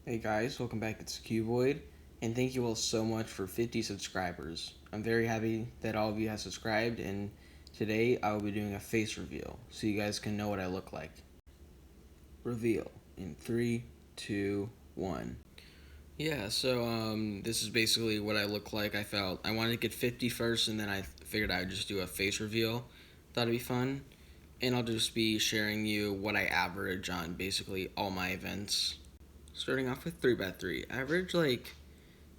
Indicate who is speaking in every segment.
Speaker 1: Hey guys, welcome back. It's Cuboid, and thank you all so much for 50 subscribers. I'm very happy that all of you have subscribed, and today I will be doing a face reveal so you guys can know what I look like. Reveal in 3, 2, 1. Yeah, this is basically what I look like. I wanted to get 50 first, and then I figured I would just do a face reveal. Thought it'd be fun, and I'll just be sharing you what I average on basically all my events. Starting off with 3x3, average like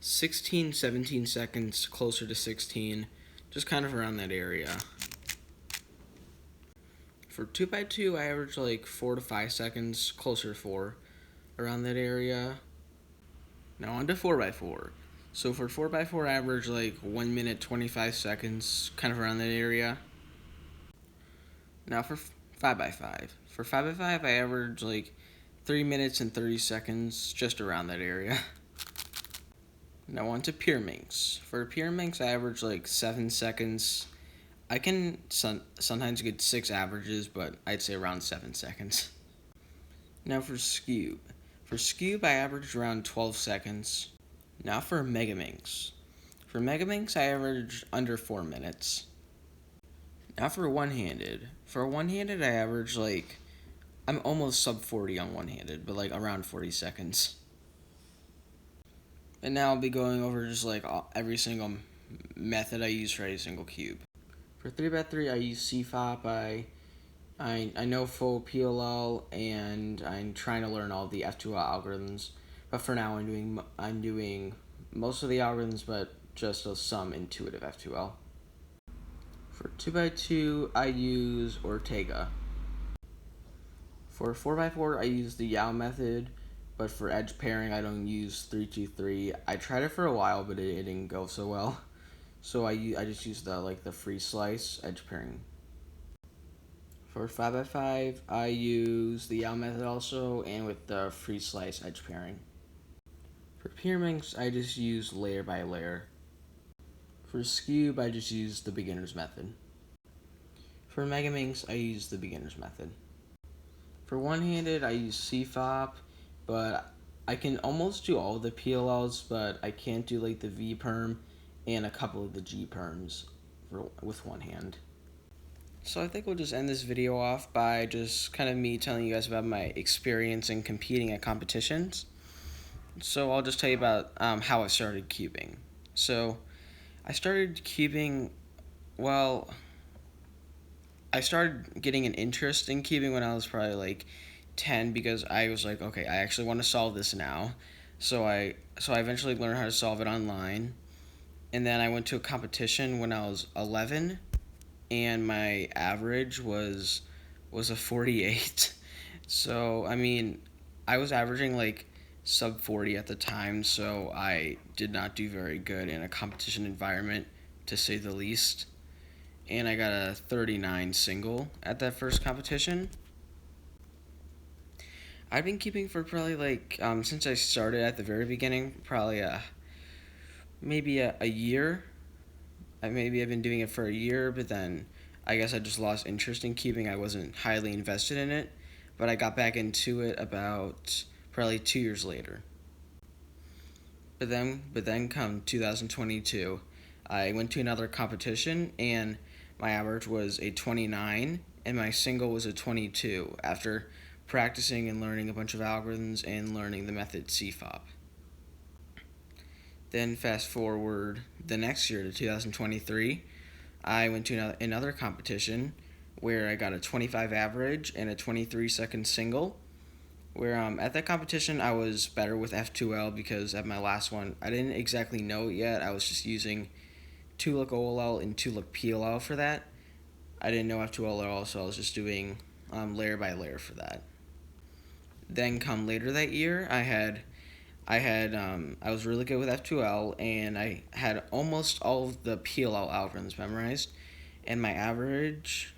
Speaker 1: 16, 17 seconds, closer to 16, just kind of around that area. For 2x2, I average like 4 to 5 seconds, closer to 4, around that area. Now on to 4x4. So for 4x4, I average like 1 minute 25 seconds, kind of around that area. Now for 5x5. For 5x5, I average like 3 minutes and 30 seconds, just around that area. Now on to Pyraminx. For Pyraminx, I average like 7 seconds. I can sometimes get 6 averages, but I'd say around 7 seconds. Now for Scube. For Scube, I average around 12 seconds. Now for Megaminx. For Megaminx, I average under 4 minutes. Now for one-handed. For one-handed, I average like, I'm almost sub 40 on one-handed, but like around 40 seconds. And now I'll be going over just like every single method I use for every single cube. For 3x3, I use CFOP. I know full PLL, and I'm trying to learn all the F2L algorithms. But for now, I'm doing most of the algorithms, but just some intuitive F2L. For 2x2, I use Ortega. For 4x4, I use the Yao method, but for edge pairing, I don't use 323. I tried it for a while, but it didn't go so well. So I just use the free slice edge pairing. For 5x5, I use the Yao method also, and with the free slice edge pairing. For Pyraminx, I just use layer by layer. For Scube, I just use the beginner's method. For Megaminx, I use the beginner's method. For one-handed, I use CFOP, but I can almost do all the PLLs, but I can't do like the V perm and a couple of the G perms with one hand. So I think we'll just end this video off by just kind of me telling you guys about my experience in competing at competitions. So I'll just tell you about how I started cubing. So I started cubing, well, I started getting an interest in cubing when I was probably like 10, because I was like, okay, I actually want to solve this now. So I eventually learned how to solve it online. And then I went to a competition when I was 11, and my average was a 48. So, I mean, I was averaging like sub 40 at the time, so I did not do very good in a competition environment, to say the least. And I got a 39 single at that first competition. I've been keeping for probably like, since I started at the very beginning, probably maybe a year. Maybe I've been doing it for a year, but then I guess I just lost interest in keeping. I wasn't highly invested in it, but I got back into it about probably 2 years later. But then come 2022, I went to another competition, and my average was a 29 and my single was a 22 after practicing and learning a bunch of algorithms and learning the method CFOP. Then fast forward the next year to 2023, I went to another competition where I got a 25 average and a 23-second single. Where at that competition I was better with F2L, because at my last one I didn't exactly know it yet. I was just using 2-look OLL and 2-look PLL for that. I didn't know F2L at all, so I was just doing layer by layer for that. Then come later that year, I was really good with F2L, and I had almost all of the PLL algorithms memorized, and my average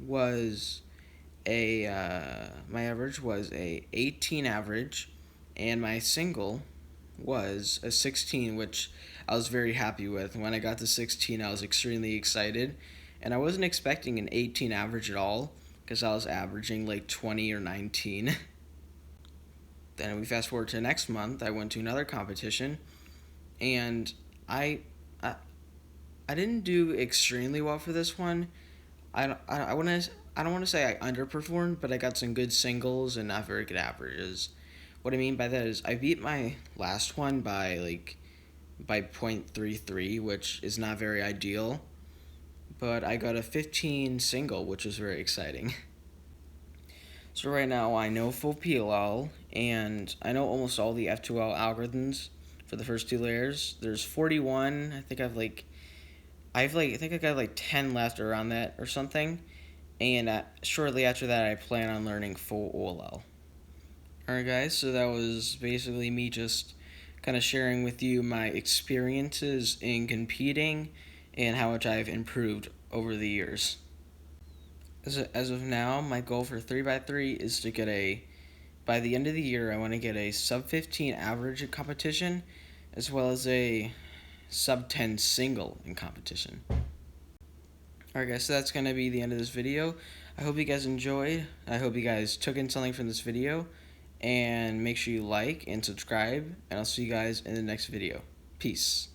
Speaker 1: was a 18 average, and my single was a 16, which I was very happy with. When I got to 16, I was extremely excited, and I wasn't expecting an 18 average at all, because I was averaging like 20 or 19. Then we fast forward to next month. I went to another competition, and I I, I didn't do extremely well for this one. I don't want to say I underperformed, but I got some good singles and not very good averages. What I mean by that is I beat my last one by 0.33, which is not very ideal, but I got a 15 single, which is very exciting. So right now I know full PLL and I know almost all the F2L algorithms for the first two layers. There's 41. I think I got like 10 left around that or something. And shortly after that I plan on learning full OLL. Alright guys, so that was basically me just kind of sharing with you my experiences in competing and how much I've improved over the years. As of now, my goal for 3x3 is to get by the end of the year, I want to get a sub 15 average in competition, as well as a sub 10 single in competition. Alright guys, so that's going to be the end of this video. I hope you guys enjoyed. I hope you guys took in something from this video. And make sure you like and subscribe. And I'll see you guys in the next video. Peace.